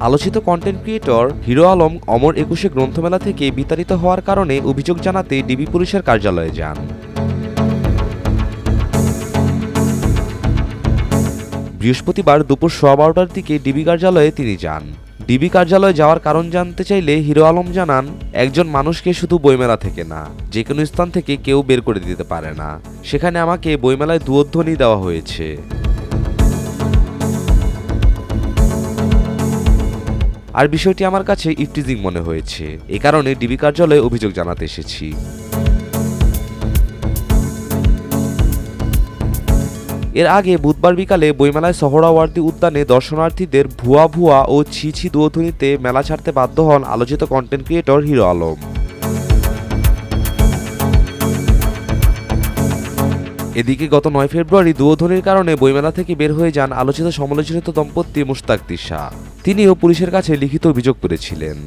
আলোচিত content creator hero Alam অমর ২১ গ্রন্থমেলা থেকে বিতাড়িত হওয়ার কারণে অভিযোগ জানাতে ডিবি পুলিশের কার্যালয়ে যান। বৃহস্পতিবার দুপুর ১২:১২টার দিকে ডিবি কার্যালয়ে তিনি যান। ডিবি কার্যালয়ে যাওয়ার কারণ জানতে চাইলে হিরো আলম জানান, একজন মানুষকে শুধু বইমেলা থেকে না, যে কোনো স্থান থেকে কেউ বের করে দিতে পারে না। সেখানে আমাকে বইমেলায় দুয়োধ্বনি দেওয়া হয়েছে। আর বিষয়টি আমার কাছে ইফটিজিং মনে হয়েছে, এ কারণে ডিবি কার্যালয়ে অভিযোগ জানাতে এসেছি। এর আগে বুধবার বিকালে বইমেলায় সোহরাওয়ার্দী উদ্যানে দর্শনার্থীদের ভুয়া ও ছি দুয়োধ্বনিতে মেলা ছাড়তে বাধ্য হন আলোচিত কন্টেন্ট ক্রিয়েটর হিরো আলম। এদিকে গত ৯ ফেব্রুয়ারি দুয়োধ্বনির কারণে বইমেলা থেকে বের হয়ে যান আলোচিত সমালোচিত দম্পতি মুশতাক তিশা। তিনিও পুলিশের কাছে লিখিত অভিযোগ করেছিলেন।